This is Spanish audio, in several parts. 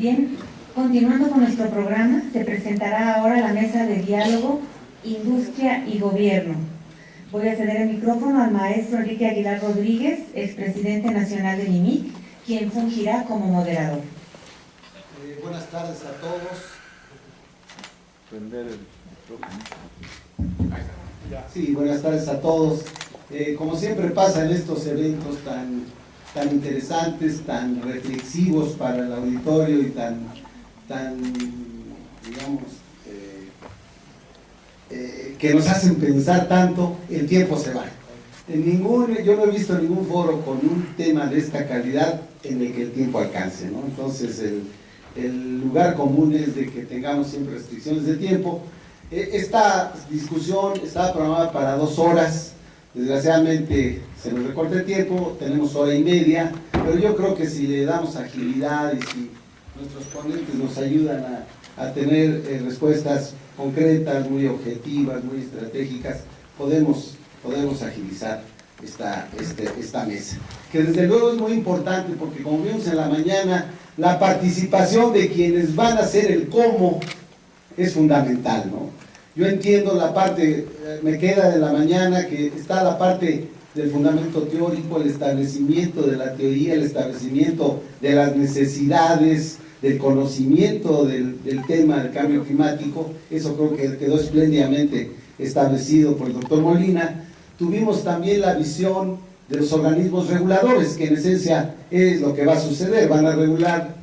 Bien, continuando con nuestro programa, se presentará ahora la mesa de diálogo Industria y Gobierno. Voy a ceder el micrófono al maestro Enrique Aguilar Rodríguez, expresidente nacional del IMIC, quien fungirá como moderador. Buenas tardes a todos. Sí, buenas tardes a todos. Como siempre pasa en estos eventos tan interesantes, tan reflexivos para el auditorio y tan digamos, que nos hacen pensar tanto, el tiempo se va. Yo no he visto ningún foro con un tema de esta calidad en el que el tiempo alcance, ¿no? Entonces el lugar común es de que tengamos siempre restricciones de tiempo. Esta discusión estaba programada para 2 horas, desgraciadamente se nos recorta el tiempo, tenemos 1:30, pero yo creo que si le damos agilidad y si nuestros ponentes nos ayudan a tener respuestas concretas, muy objetivas, muy estratégicas, podemos agilizar esta mesa, que desde luego es muy importante porque, como vimos en la mañana, la participación de quienes van a hacer el cómo es fundamental, ¿no? Yo entiendo la parte, me queda de la mañana, que está la parte del fundamento teórico, el establecimiento de la teoría, el establecimiento de las necesidades, del conocimiento del tema del cambio climático. Eso creo que quedó espléndidamente establecido por el doctor Molina. Tuvimos también la visión de los organismos reguladores, que en esencia es lo que va a suceder. Van a regular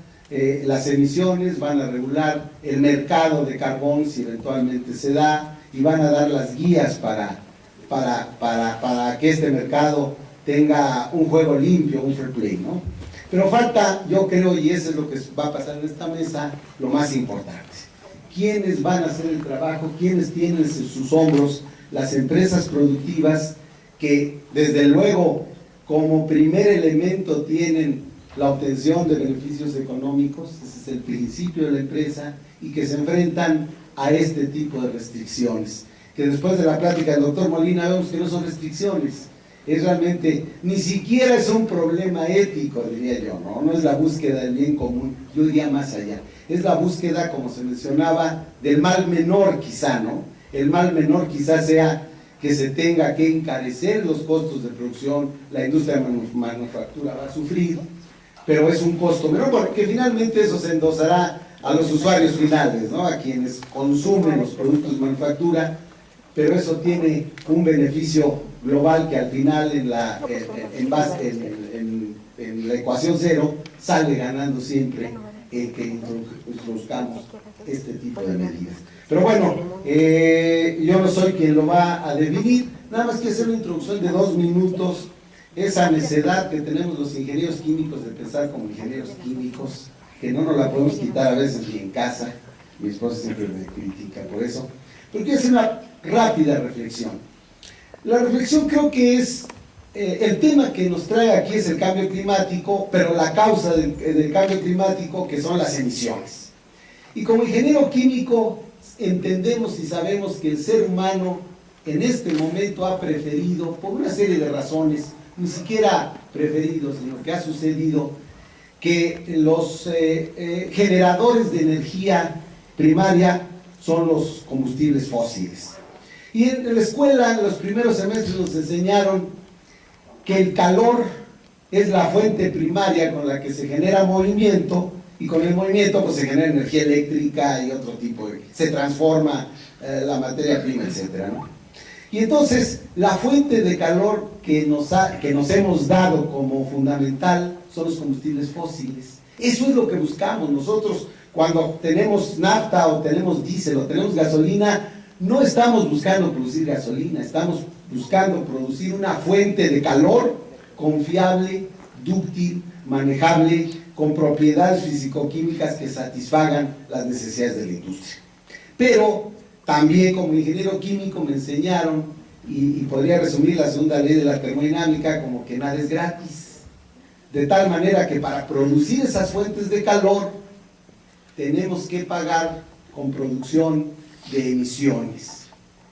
las emisiones, van a regular el mercado de carbón si eventualmente se da, y van a dar las guías para que este mercado tenga un juego limpio, un fair play, ¿no? Pero falta, yo creo, y eso es lo que va a pasar en esta mesa, lo más importante. ¿Quiénes van a hacer el trabajo? ¿Quiénes tienen en sus hombros las empresas productivas que, desde luego, como primer elemento tienen la obtención de beneficios económicos? Ese es el principio de la empresa, y que se enfrentan a este tipo de restricciones, que después de la plática del doctor Molina vemos que no son restricciones, es realmente, ni siquiera es un problema ético, diría yo, no es la búsqueda del bien común, yo diría más allá, es la búsqueda, como se mencionaba, del mal menor quizá, ¿no? El mal menor quizá sea que se tenga que encarecer los costos de producción, la industria de manufactura va a sufrir, pero es un costo menor, porque finalmente eso se endosará a los usuarios finales, ¿no? A quienes consumen los productos de manufactura, pero eso tiene un beneficio global que al final en la ecuación cero sale ganando siempre el que introduzcamos este tipo de medidas. Pero bueno, yo no soy quien lo va a definir, nada más que hacer una introducción de 2 minutos, esa necedad que tenemos los ingenieros químicos de pensar como ingenieros químicos, que no nos la podemos quitar a veces ni en casa. Mi esposa siempre me critica por eso, pero quiero hacer una rápida reflexión. La reflexión creo que es el tema que nos trae aquí es el cambio climático, pero la causa del cambio climático, que son las emisiones. Y como ingeniero químico entendemos y sabemos que el ser humano en este momento ha preferido, por una serie de razones, ni siquiera preferido, sino que ha sucedido, que los generadores de energía primaria son los combustibles fósiles. Y en la escuela, en los primeros semestres, nos enseñaron que el calor es la fuente primaria con la que se genera movimiento, y con el movimiento pues se genera energía eléctrica y otro tipo de... se transforma la materia prima, etc., ¿no? Y entonces, la fuente de calor que nos hemos dado como fundamental son los combustibles fósiles. Eso es lo que buscamos. Nosotros, cuando tenemos nafta o tenemos diésel o tenemos gasolina, no estamos buscando producir gasolina, estamos buscando producir una fuente de calor confiable, dúctil, manejable, con propiedades físico-químicas que satisfagan las necesidades de la industria. Pero también como ingeniero químico me enseñaron, y podría resumir la segunda ley de la termodinámica como que nada es gratis. De tal manera que para producir esas fuentes de calor tenemos que pagar con producción de emisiones,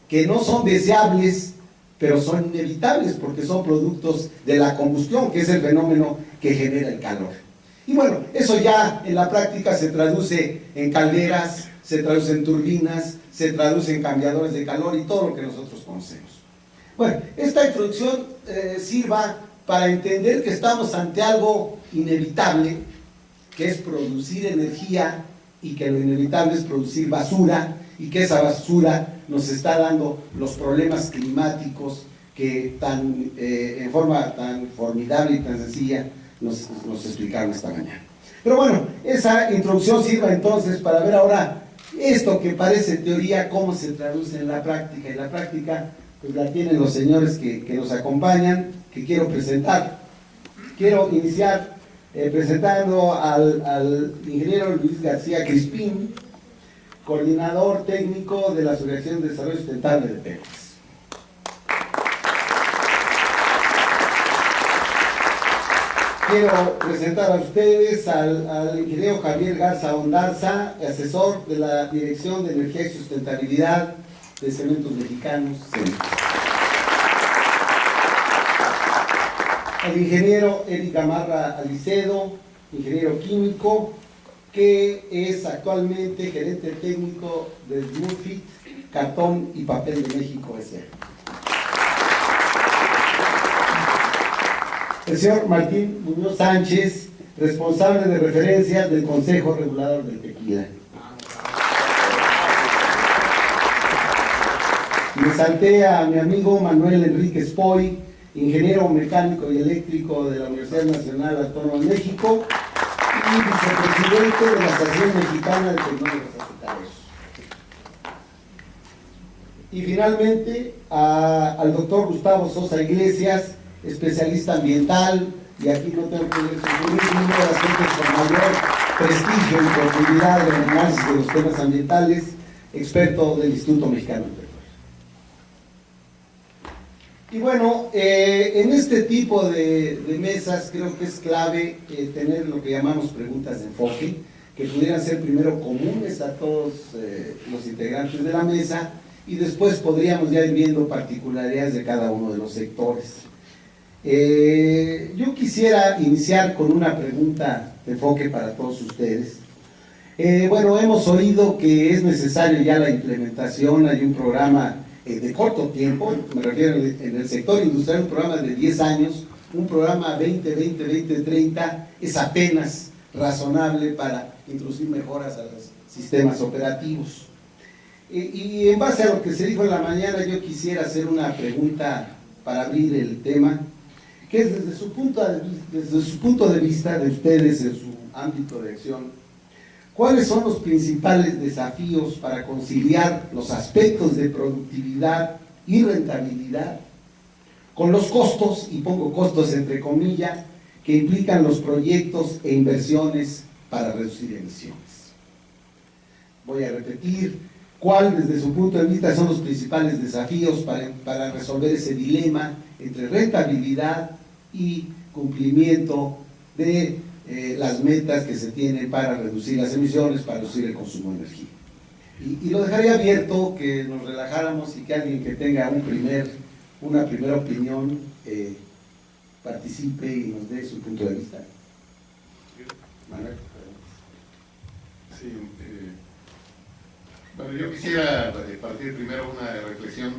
que no son deseables, pero son inevitables porque son productos de la combustión, que es el fenómeno que genera el calor. Y bueno, eso ya en la práctica se traduce en calderas, se traduce en turbinas, se traduce en cambiadores de calor y todo lo que nosotros conocemos. Bueno, esta introducción sirva para entender que estamos ante algo inevitable, que es producir energía, y que lo inevitable es producir basura, y que esa basura nos está dando los problemas climáticos que en forma tan formidable y tan sencilla nos explicaron esta mañana. Pero bueno, esa introducción sirva entonces para ver ahora esto que parece teoría, cómo se traduce en la práctica. Y la práctica pues la tienen los señores que nos acompañan, que quiero presentar. Quiero iniciar presentando al ingeniero Luis García Crispín, coordinador técnico de la Asociación de Desarrollo Sustentable de Pemex. Quiero presentar a ustedes al ingeniero Javier Garza Ondarza, asesor de la Dirección de Energía y Sustentabilidad de Cementos Mexicanos, CEMEX. Al ingeniero Eric Gamarra Alicedo, ingeniero químico, que es actualmente gerente técnico de Smurfit, Cartón y Papel de México S.A. El señor Martín Muñoz Sánchez, responsable de referencias del Consejo Regulador del Tequila. Me salté a mi amigo Manuel Enrique Spoy, ingeniero mecánico y eléctrico de la Universidad Nacional Autónoma de México y vicepresidente de la Asociación Mexicana de Tecnólogos Acetareros. Y finalmente al doctor Gustavo Sosa Iglesias, especialista ambiental, y aquí no tengo que decir, uno de las gentes con mayor prestigio y profundidad en el análisis de los temas ambientales, experto del Instituto Mexicano del Petróleo. Y bueno, en este tipo de mesas creo que es clave tener lo que llamamos preguntas de enfoque, que pudieran ser primero comunes a todos los integrantes de la mesa, y después podríamos ya ir viendo particularidades de cada uno de los sectores. Yo quisiera iniciar con una pregunta de enfoque para todos ustedes. Bueno, hemos oído que es necesario ya la implementación, hay un programa de corto tiempo, me refiero en el sector industrial, un programa de 10 años, un programa 2020-2030 es apenas razonable para introducir mejoras a los sistemas operativos. Y en base a lo que se dijo en la mañana, yo quisiera hacer una pregunta para abrir el tema, que es desde su punto de vista de ustedes en su ámbito de acción, ¿cuáles son los principales desafíos para conciliar los aspectos de productividad y rentabilidad con los costos, y pongo costos entre comillas, que implican los proyectos e inversiones para reducir emisiones? Voy a repetir, ¿cuál desde su punto de vista son los principales desafíos para resolver ese dilema entre rentabilidad y cumplimiento de las metas que se tienen para reducir las emisiones, para reducir el consumo de energía? Y lo dejaría abierto, que nos relajáramos y que alguien que tenga una primera opinión participe y nos dé su punto de vista. Manuel. Sí, bueno, yo quisiera partir primero una reflexión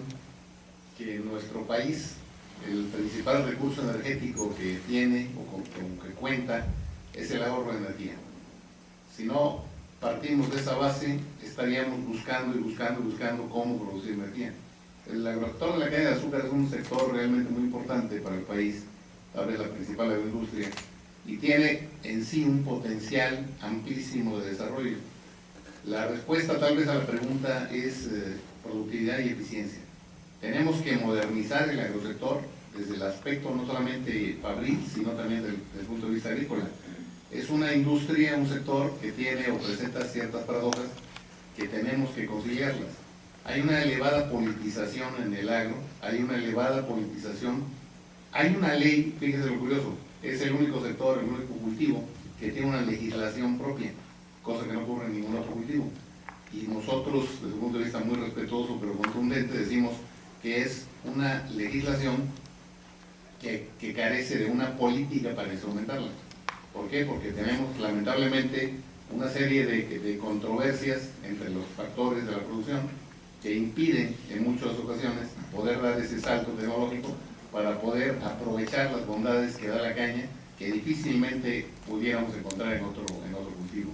que en nuestro país el principal recurso energético que tiene o con que cuenta es el ahorro de energía. Si no partimos de esa base, estaríamos buscando cómo producir energía. El agricultor de la cadena de azúcar es un sector realmente muy importante para el país, tal vez la principal agroindustria, y tiene en sí un potencial amplísimo de desarrollo. La respuesta tal vez a la pregunta es productividad y eficiencia. Tenemos que modernizar el agrosector desde el aspecto no solamente fabril, sino también desde el punto de vista agrícola. Es una industria, un sector que tiene o presenta ciertas paradojas que tenemos que conciliarlas. Hay una elevada politización en el agro, hay una ley, fíjese lo curioso, es el único sector, el único cultivo que tiene una legislación propia, cosa que no ocurre en ningún otro cultivo. Y nosotros, desde un punto de vista muy respetuoso pero contundente, decimos que es una legislación que carece de una política para instrumentarla. ¿Por qué? Porque tenemos lamentablemente una serie de controversias entre los factores de la producción que impiden en muchas ocasiones poder dar ese salto tecnológico para poder aprovechar las bondades que da la caña, que difícilmente pudiéramos encontrar en otro cultivo.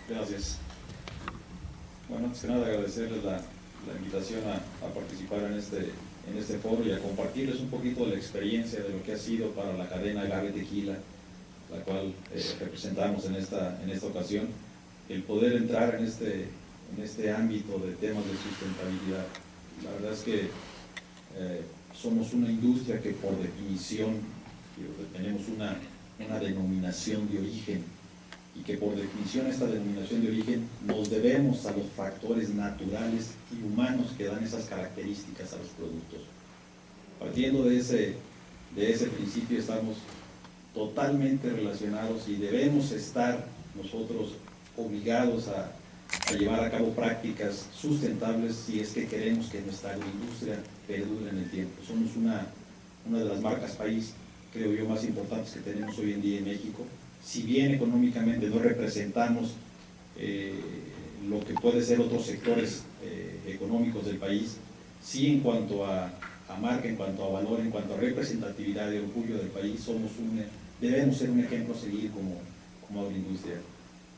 Gracias. Bueno, antes que nada agradecerles la invitación a participar en este foro y a compartirles un poquito de la experiencia de lo que ha sido para la cadena Agave Tequila, la cual representamos en esta ocasión, el poder entrar en este ámbito de temas de sustentabilidad. La verdad es que somos una industria que por definición tenemos una denominación de origen, y que por definición esta denominación de origen nos debemos a los factores naturales y humanos que dan esas características a los productos. Partiendo de ese principio estamos totalmente relacionados y debemos estar nosotros obligados a llevar a cabo prácticas sustentables si es que queremos que nuestra agroindustria perdure en el tiempo. Somos una de las marcas país, creo yo, más importantes que tenemos hoy en día en México. Si bien económicamente no representamos lo que puede ser otros sectores económicos del país, sí en cuanto a marca, en cuanto a valor, en cuanto a representatividad y orgullo del país, debemos ser un ejemplo a seguir como agroindustria.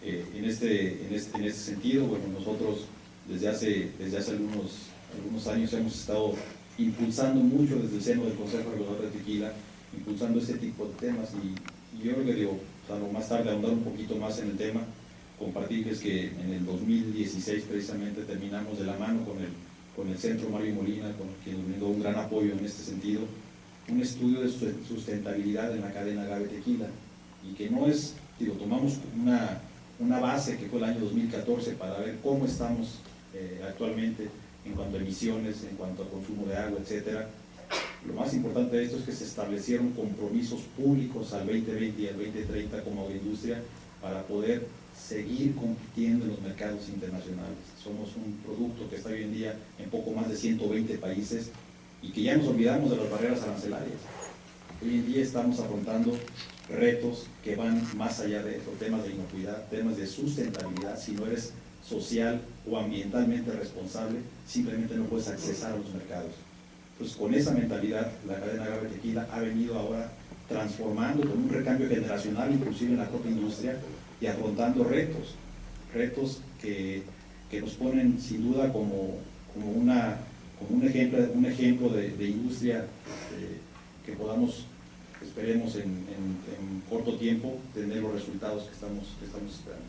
En este sentido, bueno, nosotros desde hace algunos años hemos estado impulsando mucho desde el seno del Consejo Regulador de Tequila, impulsando este tipo de temas y yo creo que digo, más tarde ahondar un poquito más en el tema, compartirles que en el 2016 precisamente terminamos de la mano con el Centro Mario Molina, con quien nos brindó un gran apoyo en este sentido, un estudio de sustentabilidad en la cadena Agave Tequila, y que no es, digo, tomamos una base que fue el año 2014 para ver cómo estamos actualmente en cuanto a emisiones, en cuanto a consumo de agua, etcétera. Lo más importante de esto es que se establecieron compromisos públicos al 2020 y al 2030 como agroindustria para poder seguir compitiendo en los mercados internacionales. Somos un producto que está hoy en día en poco más de 120 países y que ya nos olvidamos de las barreras arancelarias. Hoy en día estamos afrontando retos que van más allá de eso, temas de inocuidad, temas de sustentabilidad. Si no eres social o ambientalmente responsable, simplemente no puedes accesar a los mercados. Pues con esa mentalidad, la cadena Agave Tequila ha venido ahora transformando con un recambio generacional, inclusive en la propia industria, y afrontando retos que nos ponen sin duda como un ejemplo de industria que podamos, esperemos en corto tiempo, tener los resultados que estamos esperando.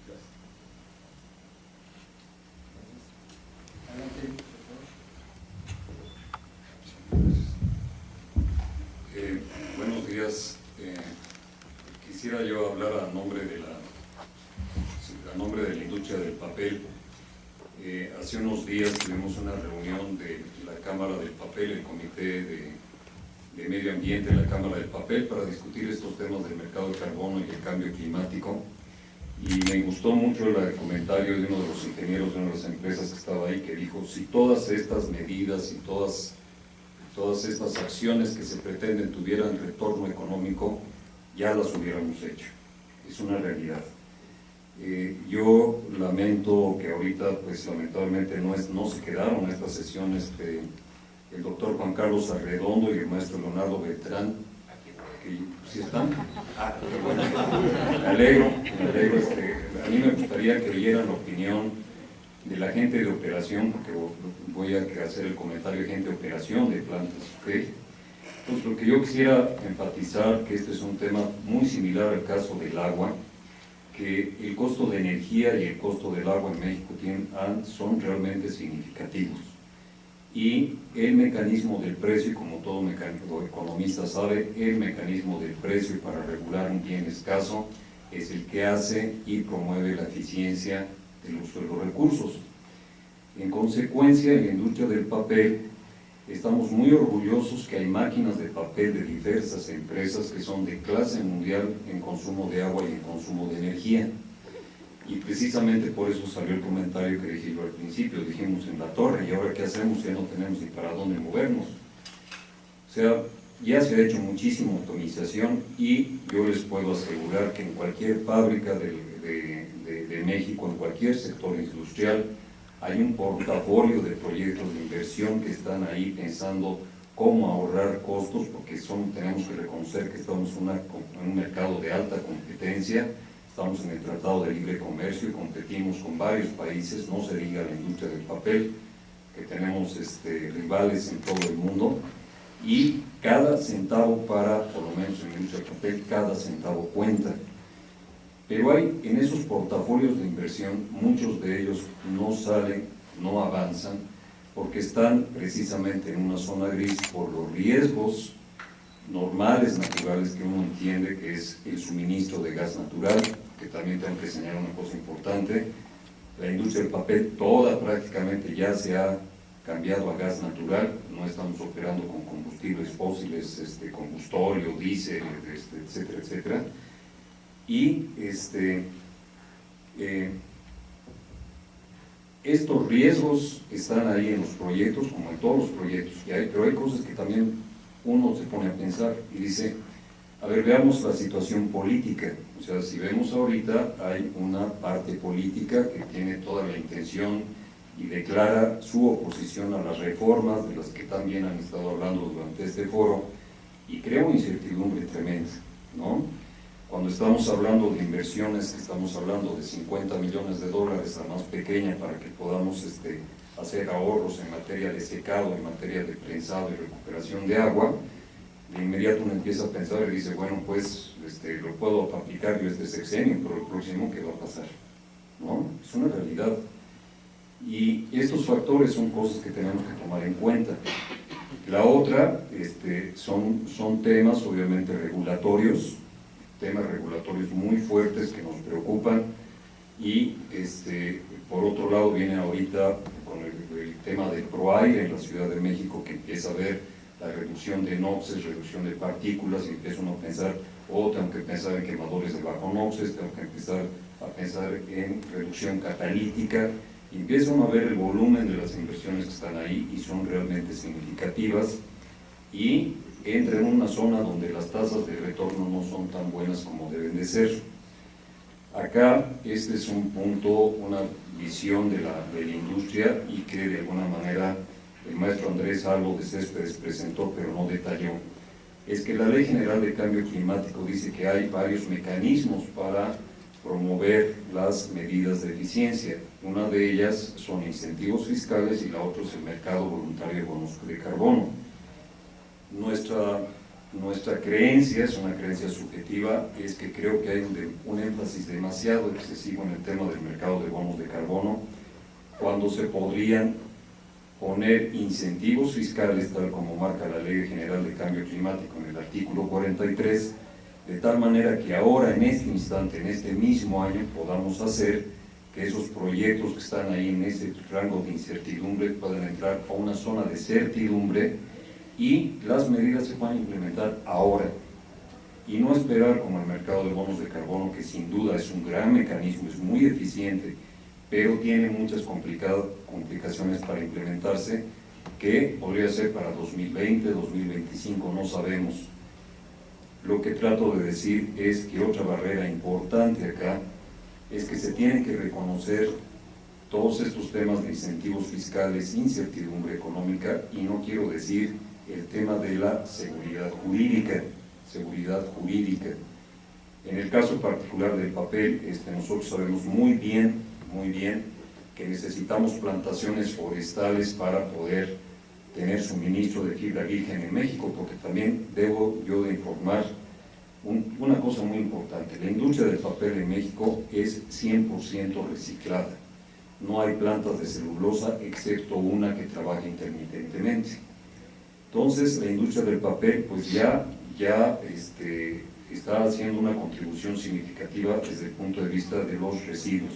Gracias. Adelante. Buenos días. Quisiera yo hablar a nombre de la industria del papel. Hace unos días tuvimos una reunión de la Cámara del Papel, el Comité de Medio Ambiente de la Cámara del Papel, para discutir estos temas del mercado del carbono y el cambio climático. Y me gustó mucho el comentario de uno de los ingenieros de una de las empresas que estaba ahí, que dijo: si todas estas medidas y todas estas acciones que se pretenden tuvieran retorno económico, ya las hubiéramos hecho. Es una realidad. Yo lamento que ahorita, pues lamentablemente no se quedaron a estas sesiones el doctor Juan Carlos Arredondo y el maestro Leonardo Beltrán, que ¿sí están? Bueno, me alegro. A mí me gustaría que oyeran la opinión de la gente de operación, porque voy a hacer el comentario de gente de operación de plantas, ¿ok? Pues lo que yo quisiera enfatizar, que este es un tema muy similar al caso del agua, que el costo de energía y el costo del agua en México son realmente significativos. Y el mecanismo del precio, y como todo economista sabe, el mecanismo del precio para regular un bien escaso es el que hace y promueve la eficiencia del uso de los recursos. En consecuencia, en la industria del papel estamos muy orgullosos que hay máquinas de papel de diversas empresas que son de clase mundial en consumo de agua y en consumo de energía. Y precisamente por eso salió el comentario que dije yo al principio, dijimos en la torre, y ahora qué hacemos, ya no tenemos ni para dónde movernos. O sea, ya se ha hecho muchísima automatización y yo les puedo asegurar que en cualquier fábrica de México, en cualquier sector industrial, hay un portafolio de proyectos de inversión que están ahí pensando cómo ahorrar costos, porque tenemos que reconocer que estamos en un mercado de alta competencia, estamos en el Tratado de Libre Comercio y competimos con varios países, no se diga la industria del papel, que tenemos rivales en todo el mundo, y cada centavo por lo menos en la industria del papel, cada centavo cuenta. Pero hay en esos portafolios de inversión, muchos de ellos no salen, no avanzan, porque están precisamente en una zona gris por los riesgos normales, naturales, que uno entiende, que es el suministro de gas natural, que también tengo que señalar una cosa importante. La industria del papel toda prácticamente ya se ha cambiado a gas natural, no estamos operando con combustibles fósiles, combustorio, diésel, etcétera, etcétera. Y estos riesgos están ahí en los proyectos, como en todos los proyectos, pero hay cosas que también uno se pone a pensar y dice, a ver, veamos la situación política. O sea, si vemos ahorita, hay una parte política que tiene toda la intención y declara su oposición a las reformas de las que también han estado hablando durante este foro, y crea una incertidumbre tremenda, ¿no? Cuando estamos hablando de inversiones, que estamos hablando de $50 millones, la más pequeña, para que podamos hacer ahorros en materia de secado, en materia de prensado y recuperación de agua, de inmediato uno empieza a pensar y dice, bueno, pues lo puedo aplicar yo este sexenio, pero el próximo, ¿qué va a pasar? ¿No? Es una realidad. Y estos factores son cosas que tenemos que tomar en cuenta. La otra son temas obviamente regulatorios, temas regulatorios muy fuertes que nos preocupan, y por otro lado viene ahorita con el tema del ProAire en la Ciudad de México, que empieza a ver la reducción de NOxes, reducción de partículas, y empieza uno a pensar, tengo que pensar en quemadores de bajo NOxes, tengo que empezar a pensar en reducción catalítica, y empieza uno a ver el volumen de las inversiones que están ahí y son realmente significativas, y entra en una zona donde las tasas de retorno no son tan buenas como deben de ser. Acá este es un punto, una visión de la industria, y que de alguna manera el maestro Andrés Albo de Céspedes presentó pero no detalló. Es que la Ley General de Cambio Climático dice que hay varios mecanismos para promover las medidas de eficiencia. Una de ellas son incentivos fiscales y la otra es el mercado voluntario de bonos de carbono. Nuestra creencia, es una creencia subjetiva, es que creo que hay un énfasis demasiado excesivo en el tema del mercado de bonos de carbono, cuando se podrían poner incentivos fiscales, tal como marca la Ley General de Cambio Climático en el artículo 43, de tal manera que ahora, en este instante, en este mismo año, podamos hacer que esos proyectos que están ahí en ese rango de incertidumbre puedan entrar a una zona de certidumbre, y las medidas se puedan implementar ahora, y no esperar como el mercado de bonos de carbono, que sin duda es un gran mecanismo, es muy eficiente, pero tiene muchas complicaciones para implementarse, que podría ser para 2020, 2025, no sabemos. Lo que trato de decir es que otra barrera importante acá es que se tienen que reconocer todos estos temas de incentivos fiscales, incertidumbre económica, y no quiero decir el tema de la seguridad jurídica. En el caso particular del papel, nosotros sabemos muy bien que necesitamos plantaciones forestales para poder tener suministro de fibra virgen en México, porque también debo yo de informar una cosa muy importante. La industria del papel en México es 100% reciclada. No hay plantas de celulosa, excepto una que trabaja intermitentemente. Entonces, la industria del papel pues ya está haciendo una contribución significativa desde el punto de vista de los residuos.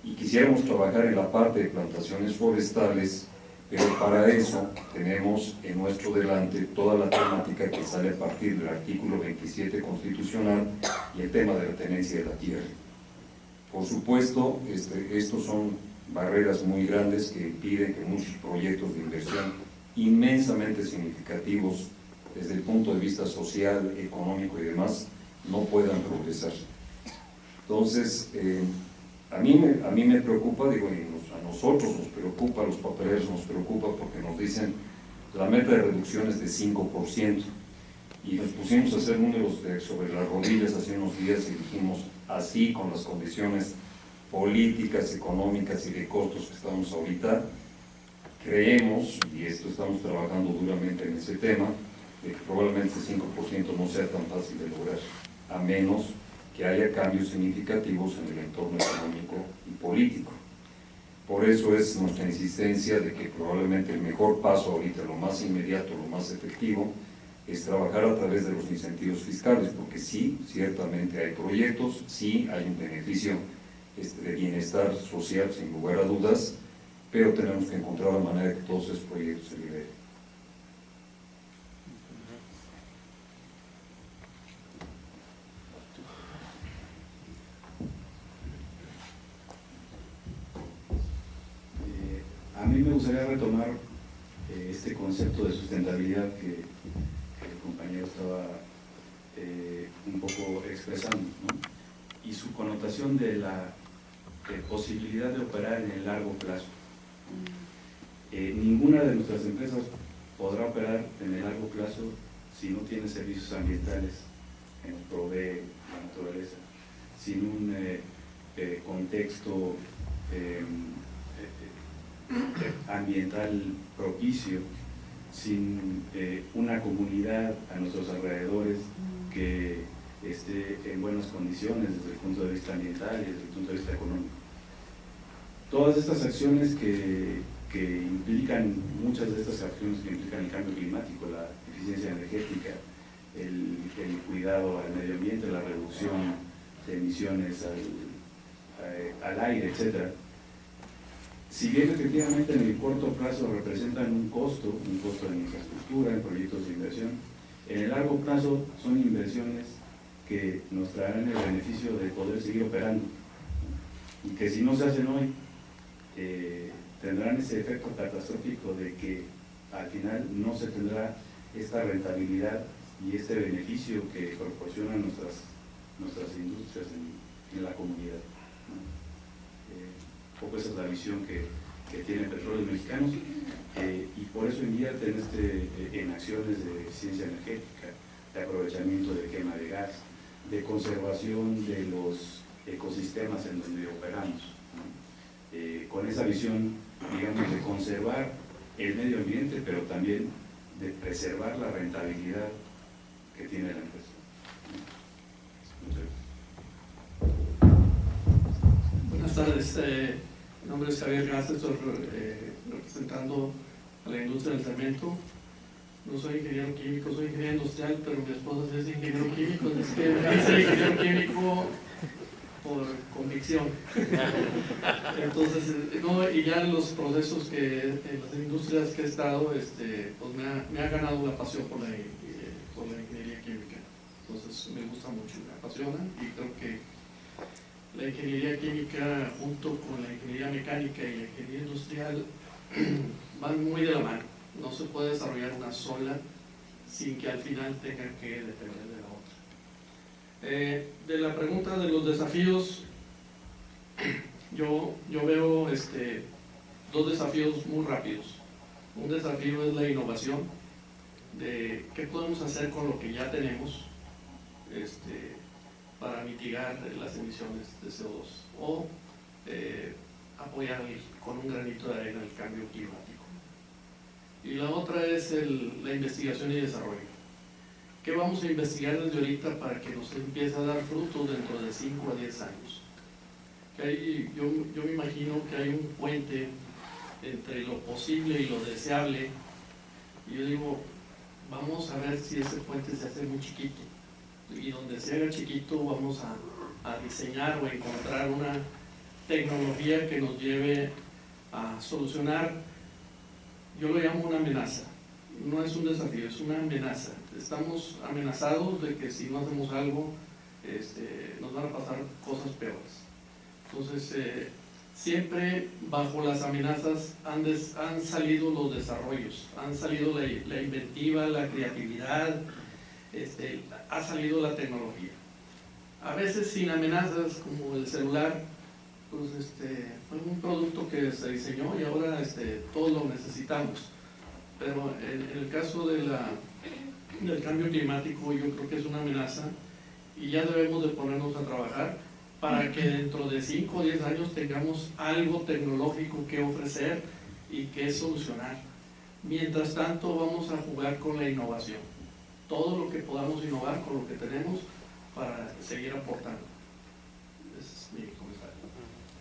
Y quisiéramos trabajar en la parte de plantaciones forestales, pero para eso tenemos en nuestro delante toda la temática que sale a partir del artículo 27 constitucional y el tema de la tenencia de la tierra. Por supuesto, estos son barreras muy grandes que impiden que muchos proyectos de inversión inmensamente significativos desde el punto de vista social, económico y demás, no puedan progresar. Entonces, a mí me preocupa, digo, a nosotros nos preocupa, a los papeleros nos preocupa porque nos dicen la meta de reducción es de 5%, y nos pusimos a hacer números sobre las rodillas hace unos días y dijimos, así con las condiciones políticas, económicas y de costos que estamos ahorita, creemos, y estamos trabajando duramente en ese tema, de que probablemente ese 5% no sea tan fácil de lograr, a menos que haya cambios significativos en el entorno económico y político. Por eso es nuestra insistencia de que probablemente el mejor paso ahorita, lo más inmediato, lo más efectivo, es trabajar a través de los incentivos fiscales, porque sí, ciertamente hay proyectos, sí hay un beneficio de bienestar social sin lugar a dudas, pero tenemos que encontrar la manera de que todos esos proyectos se liberen. A mí me gustaría retomar este concepto de sustentabilidad que el compañero estaba un poco expresando, ¿no? Y su connotación de la posibilidad de operar en el largo plazo. Ninguna de nuestras empresas podrá operar en el largo plazo si no tiene servicios ambientales que nos provee la naturaleza, sin un contexto ambiental propicio, sin una comunidad a nuestros alrededores que esté en buenas condiciones desde el punto de vista ambiental y desde el punto de vista económico. Todas estas acciones que implican, muchas de estas acciones que implican el cambio climático, la eficiencia energética, el cuidado al medio ambiente, la reducción de emisiones al aire, etc. Si bien efectivamente en el corto plazo representan un costo en infraestructura, en proyectos de inversión, en el largo plazo son inversiones que nos traerán el beneficio de poder seguir operando, y que si no se hacen hoy, tendrán ese efecto catastrófico de que al final no se tendrá esta rentabilidad y este beneficio que proporcionan nuestras industrias en la comunidad. Un poco esa es la visión que tienen Petróleos Mexicanos, y por eso invierten en acciones de eficiencia energética, de aprovechamiento de quema de gas, de conservación de los ecosistemas en donde operamos, ¿no? Con esa visión, digamos, de conservar el medio ambiente, pero también de preservar la rentabilidad que tiene la empresa. Buenas tardes, mi nombre es Javier Gás, estoy representando a la industria del cemento. No soy ingeniero químico, soy ingeniero industrial, pero mi esposa es ingeniero químico, es que me soy ingeniero químico por convicción. Entonces, no, y ya en los procesos en las industrias que he estado, pues me ha ganado la pasión por la ingeniería química. Entonces me gusta mucho, me apasiona, y creo que la ingeniería química junto con la ingeniería mecánica y la ingeniería industrial van muy de la mano. No se puede desarrollar una sola sin que al final tenga que depender de la otra. De la pregunta de los desafíos, yo veo dos desafíos muy rápidos. Un desafío es la innovación, de qué podemos hacer con lo que ya tenemos para mitigar las emisiones de CO2 o apoyar con un granito de arena el cambio climático. Y la otra es la investigación y desarrollo. ¿Qué vamos a investigar desde ahorita para que nos empiece a dar frutos dentro de 5 a 10 años? Yo me imagino que hay un puente entre lo posible y lo deseable, y yo digo, vamos a ver si ese puente se hace muy chiquito, y donde se haga chiquito vamos a diseñar o a encontrar una tecnología que nos lleve a solucionar. Yo lo llamo una amenaza, no es un desafío, es una amenaza. Estamos amenazados de que si no hacemos algo nos van a pasar cosas peores. Entonces, siempre bajo las amenazas han salido los desarrollos, han salido la inventiva, la creatividad, ha salido la tecnología. A veces sin amenazas, como el celular, pues fue un producto que se diseñó y ahora todos lo necesitamos. Pero en el caso del cambio climático, yo creo que es una amenaza y ya debemos de ponernos a trabajar para que dentro de 5 o 10 años tengamos algo tecnológico que ofrecer y que solucionar. Mientras tanto, vamos a jugar con la innovación. Todo lo que podamos innovar con lo que tenemos para seguir aportando. Ese es mi comentario.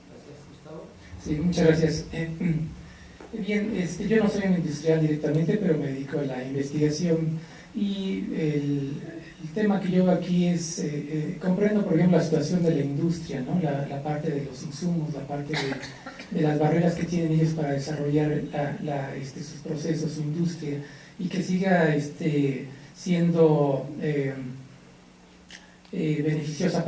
Gracias, Gustavo. Sí, muchas gracias. Bien, yo no soy un industrial directamente, pero me dedico a la investigación y el tema que yo veo aquí es, comprendo por ejemplo la situación de la industria, ¿no? La parte de los insumos, la parte de las barreras que tienen ellos para desarrollar sus procesos, su industria, y que siga siendo beneficiosa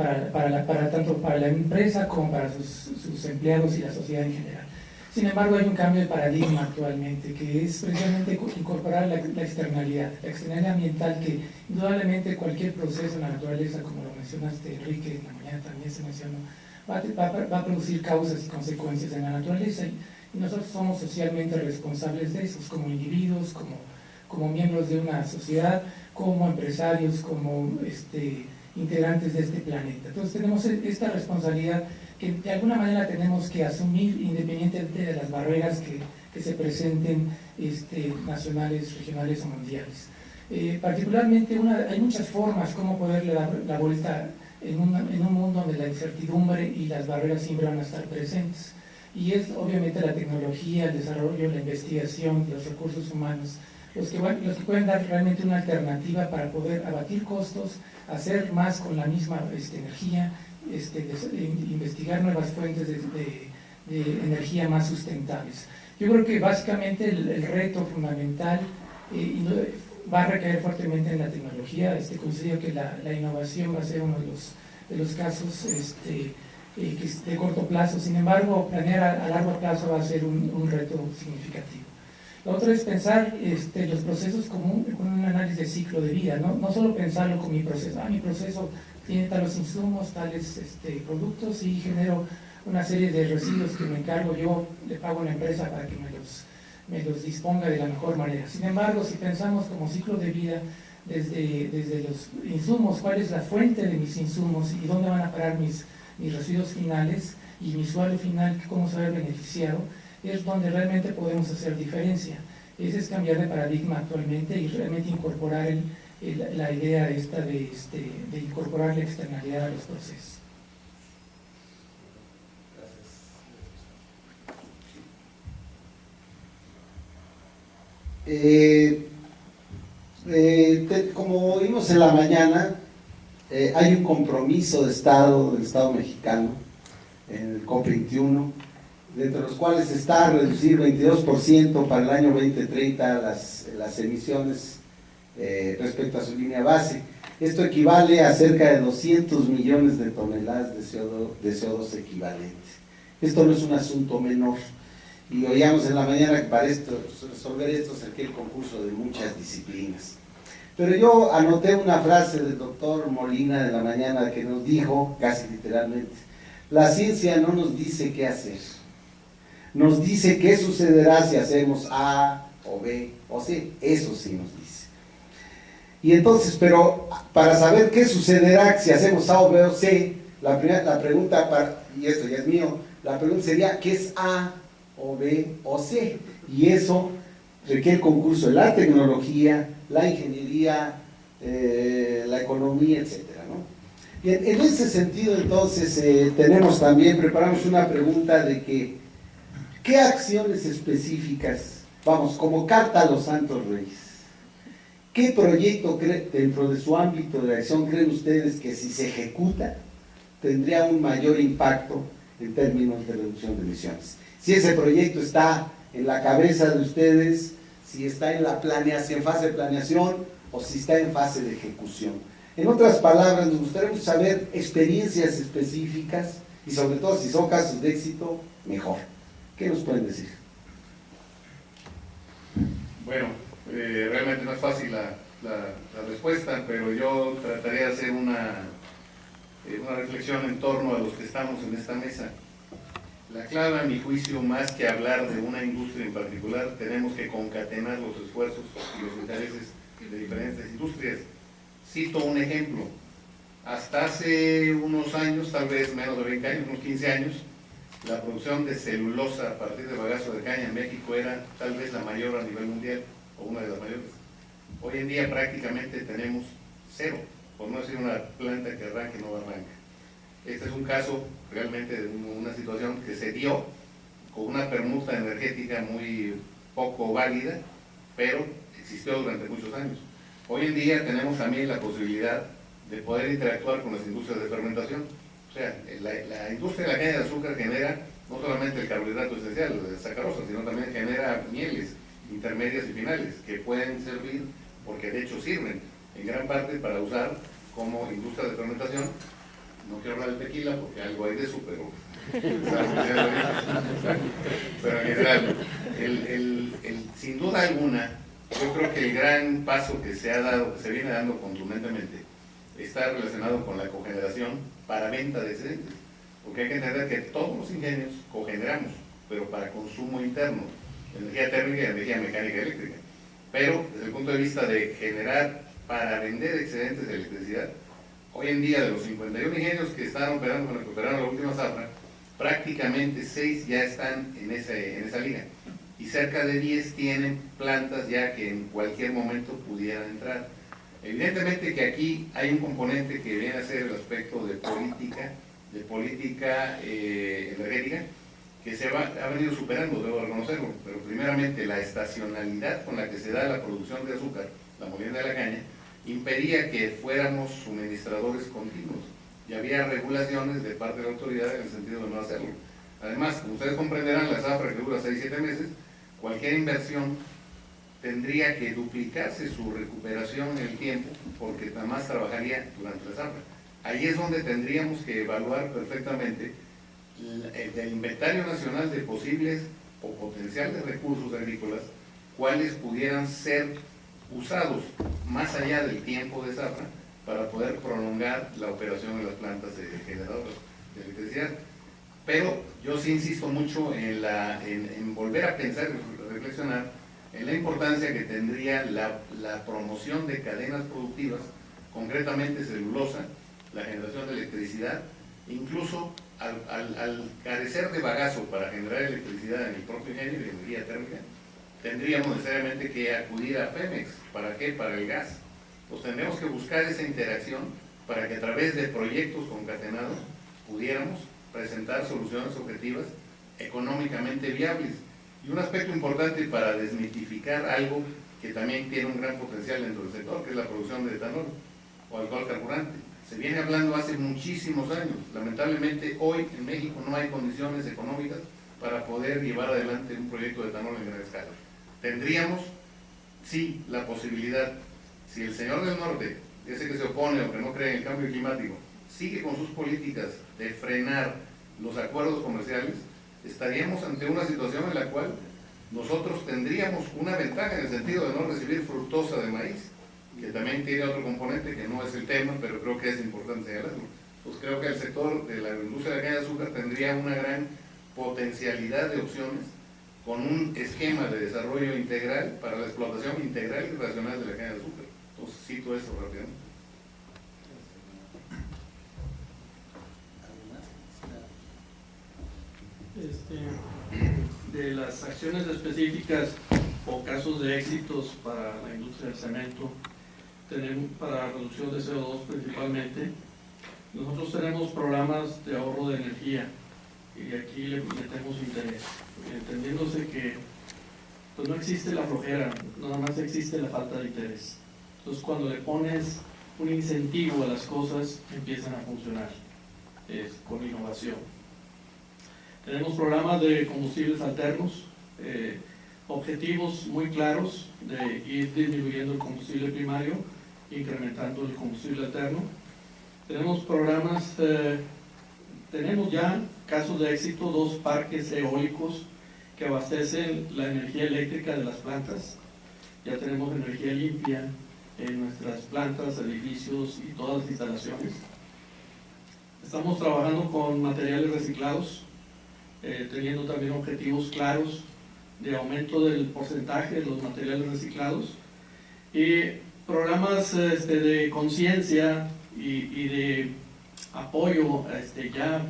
tanto para la empresa como para sus empleados y la sociedad en general. Sin embargo, hay un cambio de paradigma actualmente, que es precisamente incorporar la externalidad ambiental, que indudablemente cualquier proceso en la naturaleza, como lo mencionaste, Enrique, en la mañana también se mencionó, va a producir causas y consecuencias en la naturaleza, y nosotros somos socialmente responsables de esos, como individuos, como miembros de una sociedad, como empresarios, como integrantes de este planeta. Entonces tenemos esta responsabilidad que de alguna manera tenemos que asumir independientemente de las barreras que se presenten nacionales, regionales o mundiales. Particularmente hay muchas formas como poderle dar la vuelta en un mundo donde la incertidumbre y las barreras siempre van a estar presentes. Y es obviamente la tecnología, el desarrollo, la investigación, los recursos humanos, los que pueden dar realmente una alternativa para poder abatir costos, hacer más con la misma energía, investigar nuevas fuentes de energía más sustentables. Yo creo que básicamente el reto fundamental va a recaer fuertemente en la tecnología. Considero que la innovación va a ser uno de los casos que es de corto plazo. Sin embargo, planear a largo plazo va a ser un reto significativo. Lo otro es pensar los procesos como un análisis de ciclo de vida, no solo pensarlo con mi proceso. Mi proceso tiene tales insumos, tales productos y genero una serie de residuos que me encargo, yo le pago a la empresa para que me los disponga de la mejor manera. Sin embargo, si pensamos como ciclo de vida, desde los insumos, cuál es la fuente de mis insumos y dónde van a parar mis residuos finales y mi usuario final, cómo se va a ver beneficiado, es donde realmente podemos hacer diferencia. Ese es cambiar de paradigma actualmente y realmente incorporar la idea de incorporar la externalidad a los procesos. Como vimos en la mañana, hay un compromiso del Estado mexicano en el COP21, entre los cuales está reducir 22% para el año 2030 las emisiones respecto a su línea base. Esto equivale a cerca de 200 millones de toneladas de CO2 equivalentes. Esto no es un asunto menor. Y oíamos en la mañana que para resolver esto se requiere el concurso de muchas disciplinas. Pero yo anoté una frase del doctor Molina de la mañana que nos dijo, casi literalmente, la ciencia no nos dice qué hacer, nos dice qué sucederá si hacemos A o B o C, eso sí nos dice. Y entonces, pero para saber qué sucederá si hacemos A o B o C, la pregunta, y esto ya es mío, la pregunta sería, ¿qué es A o B o C? Y eso requiere el concurso de la tecnología, la ingeniería, la economía, etcétera, ¿no? Bien, en ese sentido entonces preparamos una pregunta de que ¿qué acciones específicas, como carta a los Santos Reyes, qué proyecto dentro de su ámbito de acción creen ustedes que si se ejecuta tendría un mayor impacto en términos de reducción de emisiones? Si ese proyecto está en la cabeza de ustedes, si está en fase de planeación o si está en fase de ejecución. En otras palabras, nos gustaría saber experiencias específicas y sobre todo si son casos de éxito, mejor. ¿Qué nos pueden decir? Bueno, realmente no es fácil la respuesta, pero yo trataría de hacer una reflexión en torno a los que estamos en esta mesa. La clave, a mi juicio, más que hablar de una industria en particular, tenemos que concatenar los esfuerzos y los intereses de diferentes industrias. Cito un ejemplo. Hasta hace unos años, tal vez menos de 20 años, unos 15 años, la producción de celulosa a partir de bagazo de caña en México era tal vez la mayor a nivel mundial, o una de las mayores. Hoy en día prácticamente tenemos cero, por no decir una planta que arranque no arranca. Este es un caso realmente de una situación que se dio con una permuta energética muy poco válida, pero existió durante muchos años. Hoy en día tenemos también la posibilidad de poder interactuar con las industrias de fermentación. O sea, la industria de la caña de azúcar genera no solamente el carbohidrato esencial, la sacarosa, sino también genera mieles intermedias y finales que pueden servir, porque de hecho sirven en gran parte para usar como industria de fermentación. No quiero hablar del tequila porque algo hay de eso, pero en general, sin duda alguna, yo creo que el gran paso que se ha dado, que se viene dando contundentemente, está relacionado con la cogeneración para venta de excedentes. Porque hay que entender que todos los ingenios cogeneramos, pero para consumo interno, energía térmica y energía mecánica y eléctrica. Pero desde el punto de vista de generar para vender excedentes de electricidad, hoy en día de los 51 ingenios que están operando con el que operaron la última zafra, prácticamente 6 ya están en esa liga. Y cerca de 10 tienen plantas ya que en cualquier momento pudieran entrar. Evidentemente que aquí hay un componente que viene a ser el aspecto de política energética, que ha venido superando, debo reconocerlo, pero primeramente la estacionalidad con la que se da la producción de azúcar, la molienda de la caña, impedía que fuéramos suministradores continuos y había regulaciones de parte de la autoridad en el sentido de no hacerlo. Además, como ustedes comprenderán, la zafra que dura 6-7 meses, cualquier inversión tendría que duplicarse su recuperación en el tiempo porque nada más trabajaría durante la zafra. Ahí es donde tendríamos que evaluar perfectamente el inventario nacional de posibles o potenciales recursos agrícolas, cuáles pudieran ser usados más allá del tiempo de zafra para poder prolongar la operación de las plantas generadoras de electricidad. Pero yo sí insisto mucho en volver a pensar y reflexionar en la importancia que tendría la promoción de cadenas productivas, concretamente celulosa, la generación de electricidad, incluso al carecer de bagazo para generar electricidad en el propio ingenio de energía térmica, tendríamos necesariamente que acudir a Pemex. ¿Para qué? Para el gas. Pues tendríamos que buscar esa interacción para que a través de proyectos concatenados pudiéramos presentar soluciones objetivas económicamente viables. Y un aspecto importante para desmitificar algo que también tiene un gran potencial dentro del sector, que es la producción de etanol o alcohol carburante. Se viene hablando hace muchísimos años. Lamentablemente hoy en México no hay condiciones económicas para poder llevar adelante un proyecto de etanol en gran escala. Tendríamos, sí, la posibilidad, si el señor del norte, ese que se opone o que no cree en el cambio climático, sigue con sus políticas de frenar los acuerdos comerciales, estaríamos ante una situación en la cual nosotros tendríamos una ventaja en el sentido de no recibir fructosa de maíz, que también tiene otro componente que no es el tema, pero creo que es importante señalarlo. Pues creo que el sector de la industria de la caña de azúcar tendría una gran potencialidad de opciones con un esquema de desarrollo integral para la explotación integral y racional de la caña de azúcar. Entonces cito esto rápidamente. De las acciones específicas o casos de éxitos para la industria del cemento, tenemos para reducción de CO2 principalmente. Nosotros tenemos programas de ahorro de energía y aquí le metemos interés, entendiéndose que pues no existe la flojera, nada más existe la falta de interés. Entonces cuando le pones un incentivo a las cosas empiezan a funcionar con innovación. Tenemos programas de combustibles alternos, objetivos muy claros de ir disminuyendo el combustible primario, incrementando el combustible alterno. Tenemos programas Tenemos ya casos de éxito, 2 parques eólicos que abastecen la energía eléctrica de las plantas. Ya tenemos energía limpia en nuestras plantas, edificios y todas las instalaciones. Estamos trabajando con materiales reciclados, teniendo también objetivos claros de aumento del porcentaje de los materiales reciclados y programas de conciencia y de apoyo ya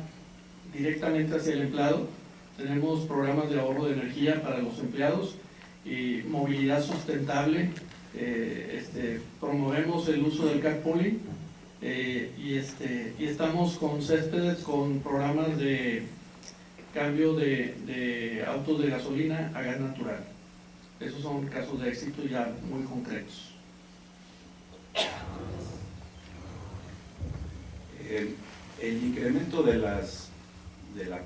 directamente hacia el empleado. Tenemos programas de ahorro de energía para los empleados y movilidad sustentable. Promovemos el uso del carpooling y estamos con céspedes con programas de cambio de autos de gasolina a gas natural. Esos son casos de éxito ya muy concretos. El incremento de la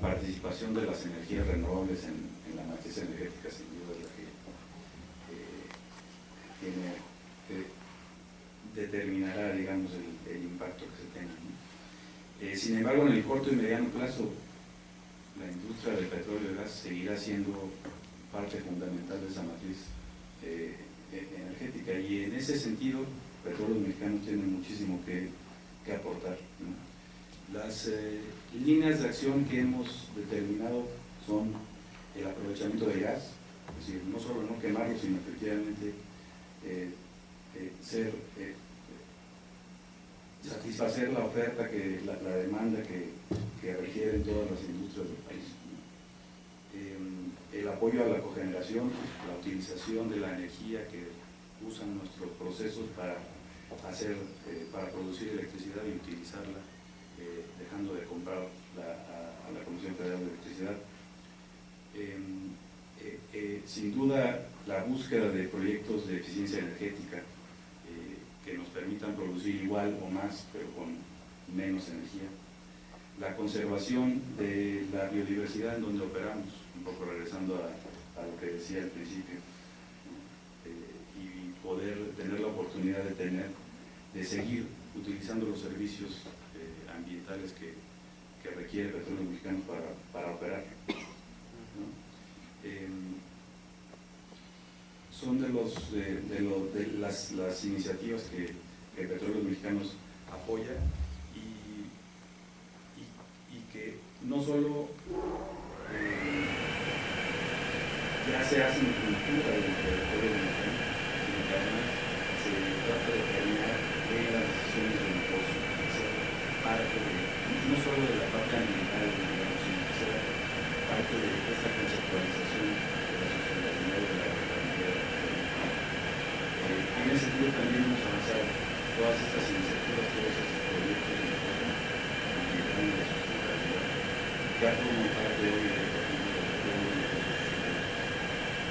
participación de las energías renovables en la matriz energética sin duda es la que determinará, digamos, el impacto que se tenga, ¿no? Sin embargo, en el corto y mediano plazo, la industria del petróleo y gas seguirá siendo parte fundamental de esa matriz energética, y en ese sentido, Petróleos Mexicanos tiene muchísimo que aportar, ¿no? Las líneas de acción que hemos determinado son el aprovechamiento del gas, es decir, no solo no quemarlo, sino efectivamente satisfacer la oferta, la demanda que requieren todas las industrias del país, ¿no? El apoyo a la cogeneración, la utilización de la energía que usan nuestros procesos para producir electricidad y utilizarla, dejando de comprar a la Comisión Federal de Electricidad. Sin duda, la búsqueda de proyectos de eficiencia energética que nos permitan producir igual o más, pero con menos energía. La conservación de la biodiversidad en donde operamos, un poco regresando a lo que decía al principio, y poder tener la oportunidad de seguir utilizando los servicios ambientales que requiere Petróleos Mexicanos para operar, ¿no? Son de las iniciativas que Petróleos Mexicanos apoya y que no solo ya se hacen en cultura de Petróleos Mexicanos, sino que además se trata de terminar en las decisiones de negocio, no solo de la parte ambiental, digamos, sino que sea parte de esta conceptualización de la sustentabilidad de la rentabilidad. En ese sentido también hemos avanzado todas estas iniciativas, todos estos proyectos de mejora ambiental y de sustentabilidad, ya forman parte hoy de la plan de sustentabilidad.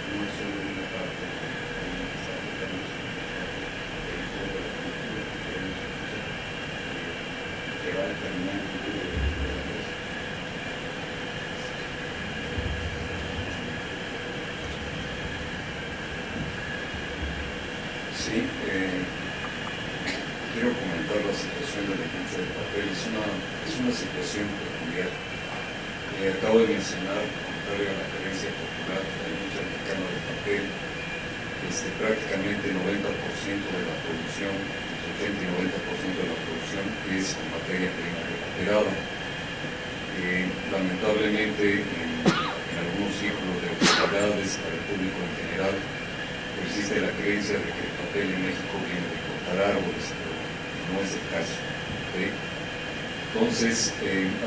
No es solo una parte que está afectando el todo de la cultura que queremos conocer, que va a determinar el futuro de la empresa. Sí, quiero comentar la situación de la industria del papel. Es una situación peculiar. Acabo de mencionar, contrario a la creencia popular de la industria mexicana del papel, prácticamente 90% de la producción, entre 80 y 90% de la producción es con materia prima recuperada. Lamentablemente, en algunos círculos de autoridades, para el público en general, existe la creencia de que el papel en México viene de cortar árboles, pero no es el caso, ¿okay? Entonces,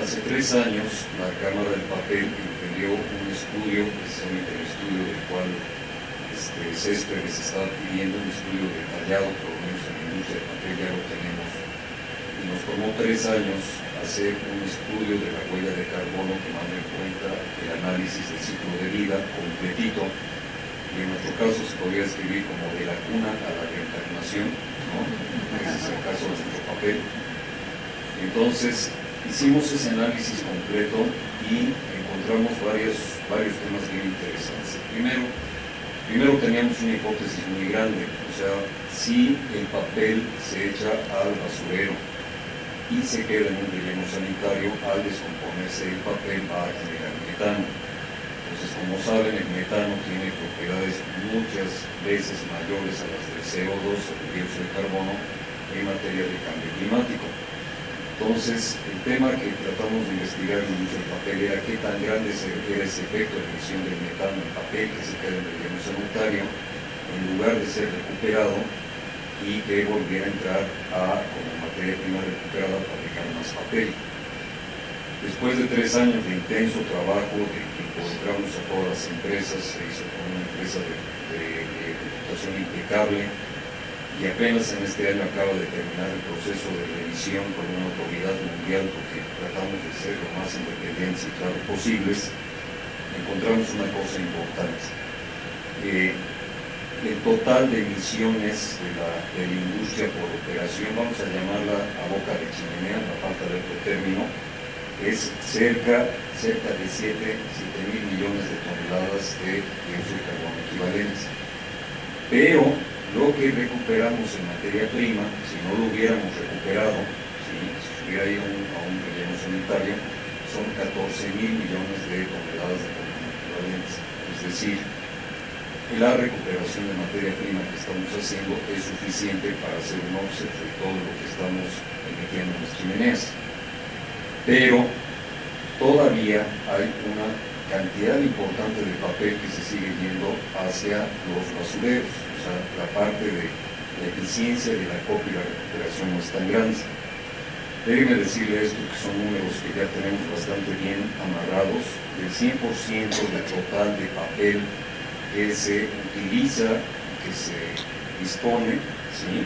hace 3 años, la Cámara del Papel emprendió un estudio, precisamente el estudio del cual Céspedes estaba pidiendo, un estudio detallado, por lo menos en la industria del papel ya lo tenemos, y nos tomó 3 años hacer un estudio de la huella de carbono tomando en cuenta el análisis del ciclo de vida completito, y en nuestro caso se podría escribir como de la cuna a la reencarnación, ¿no? Ese es el caso de nuestro papel. Entonces, hicimos ese análisis completo y encontramos varios temas bien interesantes. Primero teníamos una hipótesis muy grande, o sea, si el papel se echa al basurero, y se queda en un relleno sanitario. Al descomponerse el papel va a generar metano. Entonces, como saben, el metano tiene propiedades muchas veces mayores a las del CO2 o del dióxido de carbono en materia de cambio climático. Entonces, el tema que tratamos de investigar en la industria del papel era qué tan grande era ese efecto de emisión del metano en papel que se queda en el relleno sanitario, en lugar de ser recuperado y que volviera a entrar como materia prima recuperada a fabricar más papel. Después de 3 años de intenso trabajo, de que involucramos a todas las empresas, se hizo con una empresa de reputación impecable, y apenas en este año acaba de terminar el proceso de revisión con una autoridad mundial, porque tratamos de ser lo más independientes y claros posibles. Encontramos una cosa importante. El total de emisiones de la industria por operación, vamos a llamarla a boca de chimenea, la falta de otro término, es cerca de 7.000 millones de toneladas de dióxido de carbono equivalentes. Pero lo que recuperamos en materia prima, si no lo hubiéramos recuperado, si hubiera ido a un relleno sanitario, son 14.000 millones de toneladas de carbono equivalentes. Es decir, la recuperación de materia prima que estamos haciendo es suficiente para hacer un offset de todo lo que estamos emitiendo en las chimeneas. Pero todavía hay una cantidad importante de papel que se sigue yendo hacia los basureros. O sea, la parte de la eficiencia de la copia y la recuperación no es tan grande. Déjenme decirle esto, que son números que ya tenemos bastante bien amarrados. Del 100% del total de papel que se utiliza, que se dispone, ¿sí?,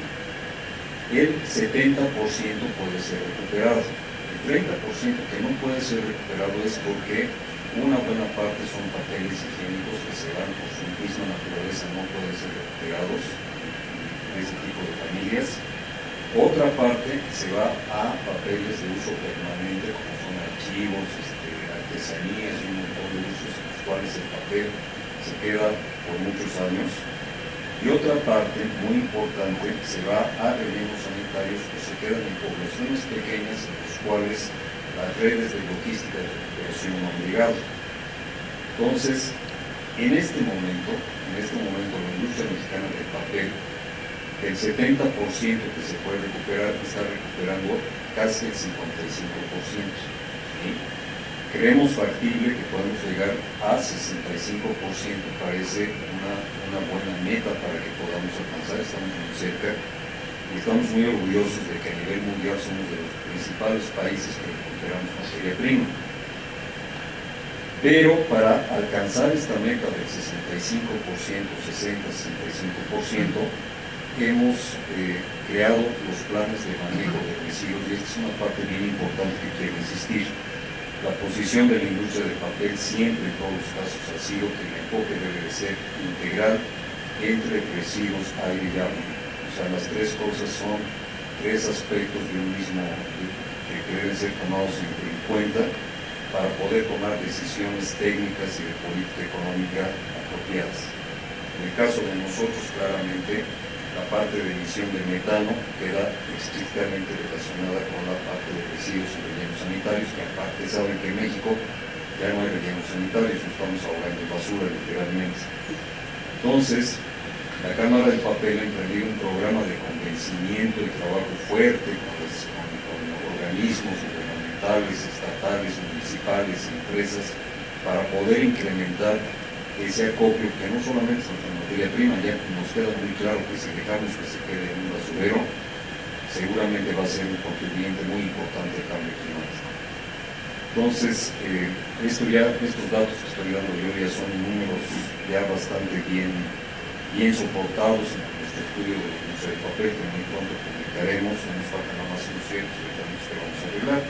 el 70% puede ser recuperado. El 30% que no puede ser recuperado es porque una buena parte son papeles higiénicos que se van por su misma naturaleza, no pueden ser recuperados de ese tipo de familias. Otra parte se va a papeles de uso permanente, como son archivos, artesanías y un montón de usos en los cuales el papel se queda por muchos años. Y otra parte muy importante se va a rellenos sanitarios que se quedan en poblaciones pequeñas en las cuales las redes de logística de recuperación no han llegado. Entonces, en este momento la industria mexicana del papel, el 70% que se puede recuperar está recuperando casi el 55%. ¿Sí? Creemos factible que podemos llegar a 65%, parece una buena meta para que podamos alcanzar, estamos muy cerca y estamos muy orgullosos de que a nivel mundial somos de los principales países que recuperamos materia prima. Pero para alcanzar esta meta del 65%, 60-65%, hemos creado los planes de manejo de residuos y esta es una parte bien importante que quiero insistir. La posición de la industria del papel siempre en todos los casos ha sido que el enfoque debe de ser integral entre residuos, aire y agua. O sea, las tres cosas son tres aspectos de un mismo que deben ser tomados en cuenta para poder tomar decisiones técnicas y de política económica apropiadas. En el caso de nosotros, claramente, la parte de emisión de metano queda estrictamente relacionada con la parte de residuos y rellenos sanitarios, que aparte saben que en México ya no hay rellenos sanitarios, nos estamos ahogando en basura literalmente. Entonces, la Cámara del Papel ha emprendido un programa de convencimiento y trabajo fuerte con organismos gubernamentales, estatales, municipales, empresas, para poder incrementar ese acopio que no solamente es nuestra materia prima, ya nos queda muy claro que si dejamos que se quede en un basurero, seguramente va a ser un contribuyente muy importante al cambio climático. Entonces, estos datos que estoy dando yo ya son números ya bastante bien soportados en nuestro estudio de la industria del papel, que muy pronto publicaremos, nos faltan nada más unos ciertos detalles que vamos a arreglar.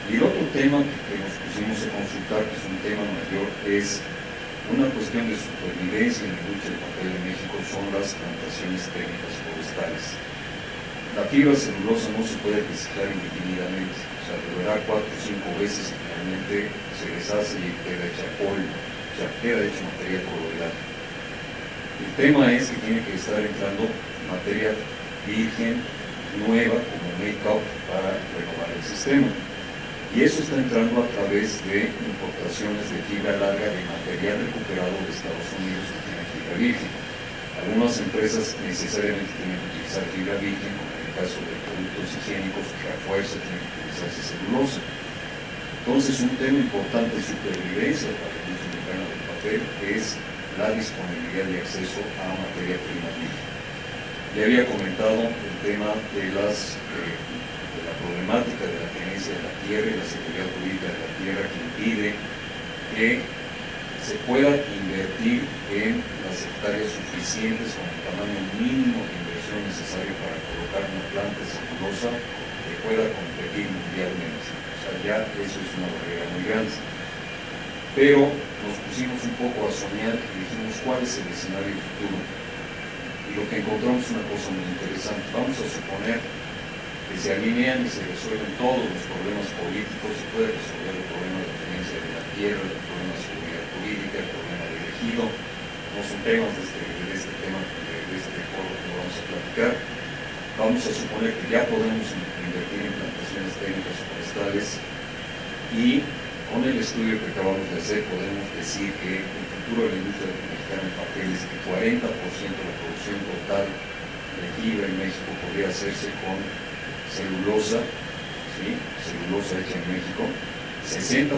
Y el otro tema que nos pusimos a consultar, que es un tema mayor, es una cuestión de supervivencia en la industria del papel en México, son las plantaciones técnicas forestales. La fibra celulosa no se puede reciclar indefinidamente, o sea, deberá 4 o 5 veces y finalmente se deshace y queda hecha polvo, o sea, queda hecho material coloidal. El tema es que tiene que estar entrando materia virgen nueva como make-up para renovar el sistema. Y eso está entrando a través de importaciones de fibra larga de material recuperado de Estados Unidos que tiene fibra virgen. Algunas empresas necesariamente tienen que utilizar fibra virgen, como en el caso de productos higiénicos que a fuerza tienen que utilizarse celulosa. Entonces, un tema importante de supervivencia para la industria mexicana del papel es la disponibilidad de acceso a materia prima virgen. Ya había comentado el tema de la problemática de la tenencia de la tierra y la seguridad jurídica de la tierra que impide que se pueda invertir en las hectáreas suficientes con el tamaño mínimo de inversión necesario para colocar una planta de celulosa que pueda competir mundialmente. O sea, ya eso es una barrera muy grande. Pero nos pusimos un poco a soñar y dijimos cuál es el escenario futuro. Y lo que encontramos es una cosa muy interesante. Vamos a suponer que se alinean y se resuelven todos los problemas políticos, se puede resolver el problema de la tenencia de la tierra, el problema de seguridad jurídica, el problema del ejido. No son temas de este tema, de este foro que vamos a platicar. Vamos a suponer que ya podemos invertir en plantaciones técnicas forestales y con el estudio que acabamos de hacer podemos decir que el futuro de la industria mexicana en papel es que 40% de la producción total de fibra en México podría hacerse con celulosa, ¿sí? Celulosa hecha en México. 60%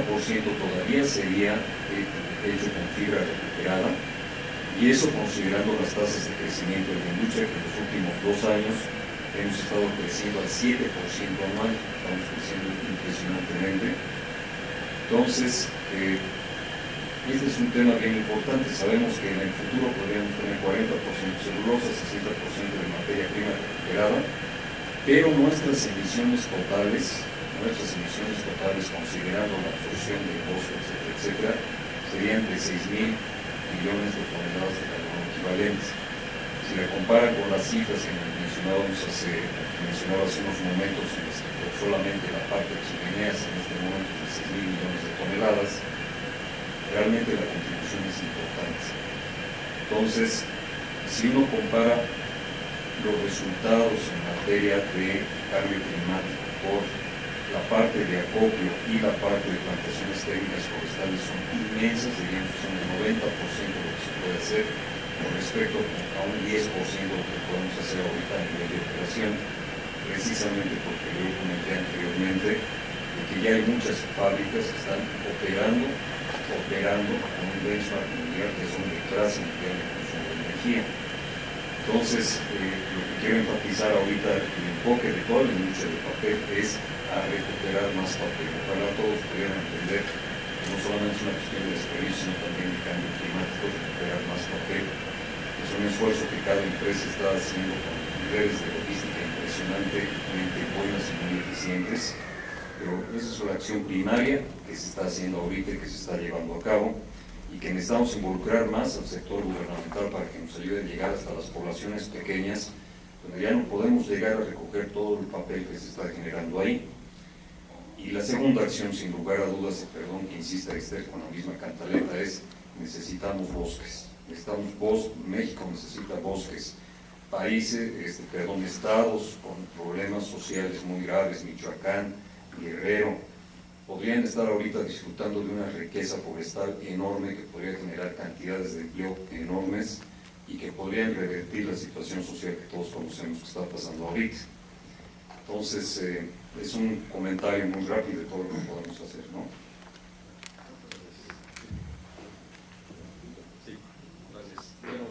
todavía sería hecho con fibra recuperada, y eso considerando las tasas de crecimiento de la industria que en los últimos 2 años hemos estado creciendo al 7% anual, estamos creciendo impresionantemente. Entonces, este es un tema bien importante. Sabemos que en el futuro podríamos tener 40% de celulosa, 60% de materia prima recuperada, pero nuestras emisiones totales, considerando la absorción de bosques, etcétera, serían de 6.000 millones de toneladas de carbono equivalentes. Si la compara con las cifras que mencionaba hace unos momentos, solamente la parte chimenea en este momento de 6.000 millones de toneladas, realmente la contribución es importante. Entonces, si uno compara los resultados en materia de cambio climático por la parte de acopio y la parte de plantaciones técnicas forestales son inmensas, diríamos que son el 90% de lo que se puede hacer con respecto a un 10% de lo que podemos hacer ahorita a nivel de operación, precisamente porque yo comenté anteriormente de que ya hay muchas fábricas que están operando con un benchmark mundial que es un clase mundial de consumo de energía. Entonces, lo que quiero enfatizar ahorita, el enfoque de toda la industria del papel es a recuperar más papel. Ojalá todos pudieran entender que no solamente es una cuestión de desperdicio, sino también de cambio climático, recuperar más papel. Es un esfuerzo que cada empresa está haciendo con niveles de logística impresionantemente buenas y muy eficientes, pero esa es una acción primaria que se está haciendo ahorita y que se está llevando a cabo, y que necesitamos involucrar más al sector gubernamental para que nos ayude a llegar hasta las poblaciones pequeñas, donde ya no podemos llegar a recoger todo el papel que se está generando ahí. Y la segunda acción, sin lugar a dudas, perdón que insista Esther con la misma cantaleta, es necesitamos bosques. México necesita bosques. Estados con problemas sociales muy graves, Michoacán, Guerrero, podrían estar ahorita disfrutando de una riqueza forestal enorme que podría generar cantidades de empleo enormes y que podrían revertir la situación social que todos conocemos que está pasando ahorita. Entonces, es un comentario muy rápido de todo lo que podemos hacer, ¿no? Sí, gracias. Bueno,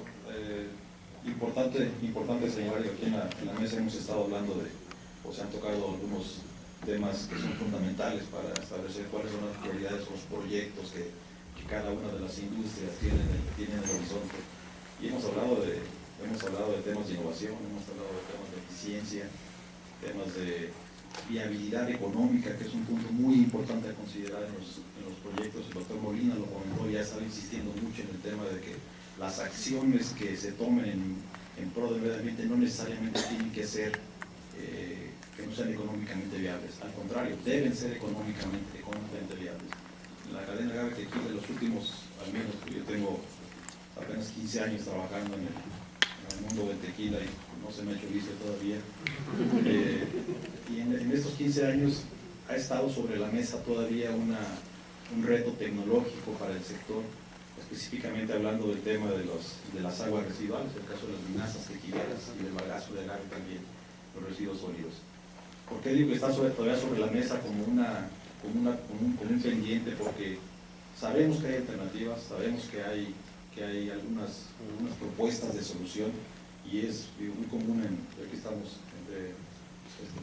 importante señalar que aquí en la mesa hemos estado hablando se han tocado algunos temas que son fundamentales para establecer cuáles son las prioridades, los proyectos que cada una de las industrias tienen en el horizonte. Y hemos hablado de temas de innovación, hemos hablado de temas de eficiencia, temas de viabilidad económica, que es un punto muy importante a considerar en los proyectos. El doctor Molina lo comentó, ya estaba insistiendo mucho en el tema de que las acciones que se tomen en pro del medio ambiente no necesariamente tienen que ser que no sean económicamente viables, al contrario, deben ser económicamente viables. En la cadena agave tequila, de los últimos, al menos yo tengo apenas 15 años trabajando en el mundo del tequila y no se me ha hecho vicio todavía. 15 años ha estado sobre la mesa todavía un reto tecnológico para el sector, específicamente hablando del tema de las aguas residuales, el caso de las vinazas tequileras y del bagazo de agave también, los residuos sólidos. ¿Por qué digo que está todavía sobre la mesa como un pendiente? Porque sabemos que hay alternativas, sabemos que hay algunas propuestas de solución, y es muy común, aquí estamos entre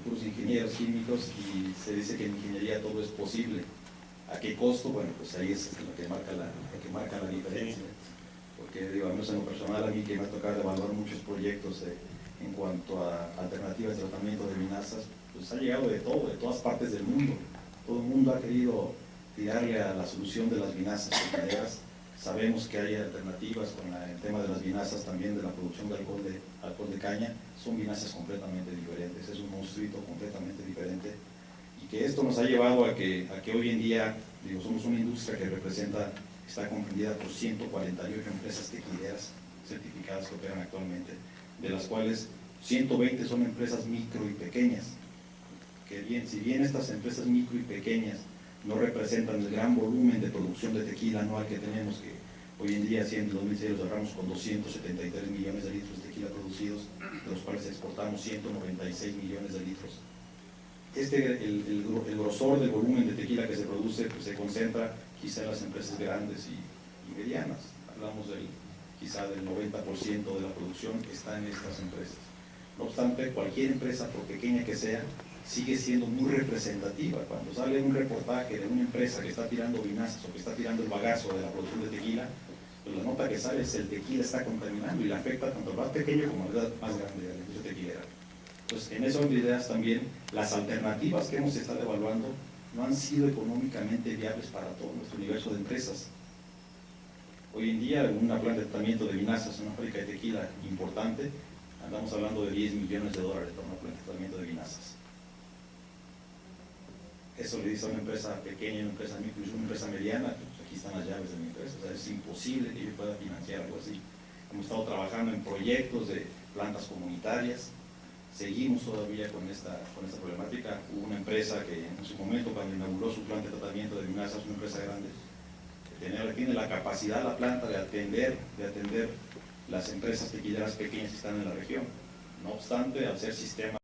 puros ingenieros químicos, y se dice que en ingeniería todo es posible. ¿A qué costo? Bueno, pues ahí es lo que marca la diferencia. Porque digo, a menos en lo personal, a mí que me ha tocado evaluar muchos proyectos en cuanto a alternativas de tratamiento de vinazas, pues ha llegado de todo, de todas partes del mundo. Todo el mundo ha querido tirarle a la solución de las vinazas tequileras. Sabemos que hay alternativas con el tema de las vinazas también, de la producción de alcohol de caña. Son vinazas completamente diferentes, es un monstruito completamente diferente. Y que esto nos ha llevado a que hoy en día, digo, somos una industria que está comprendida por 148 empresas tequileras certificadas que operan actualmente, de las cuales 120 son empresas micro y pequeñas. Si bien estas empresas micro y pequeñas no representan el gran volumen de producción de tequila anual que tenemos, que hoy en día, en el 2006, lo cerramos con 273 millones de litros de tequila producidos, de los cuales exportamos 196 millones de litros. El grosor del volumen de tequila que se produce, pues, se concentra quizá en las empresas grandes y medianas. Hablamos quizá del 90% de la producción está en estas empresas. No obstante, cualquier empresa, por pequeña que sea, sigue siendo muy representativa. Cuando sale un reportaje de una empresa que está tirando vinazas o que está tirando el bagazo de la producción de tequila, pues la nota que sale es el tequila está contaminando y le afecta tanto al más pequeño como al más grande de la industria tequilera. Pues en esas ideas también las alternativas que hemos estado evaluando no han sido económicamente viables para todo nuestro universo de empresas. Hoy en día, una planta de tratamiento de vinazas, una fábrica de tequila importante, andamos hablando de $10 millones para una planta de tratamiento de vinazas. Eso le dice a una empresa pequeña, una empresa micro, una empresa mediana, pues aquí están las llaves de mi empresa. O sea, es imposible que yo pueda financiar algo así. Hemos estado trabajando en proyectos de plantas comunitarias, seguimos todavía con esta problemática. Hubo una empresa que en su momento, cuando inauguró su planta de tratamiento de vinazas, una empresa grande, tiene la capacidad la planta de atender las empresas tequileras pequeñas que están en la región. No obstante, al ser sistema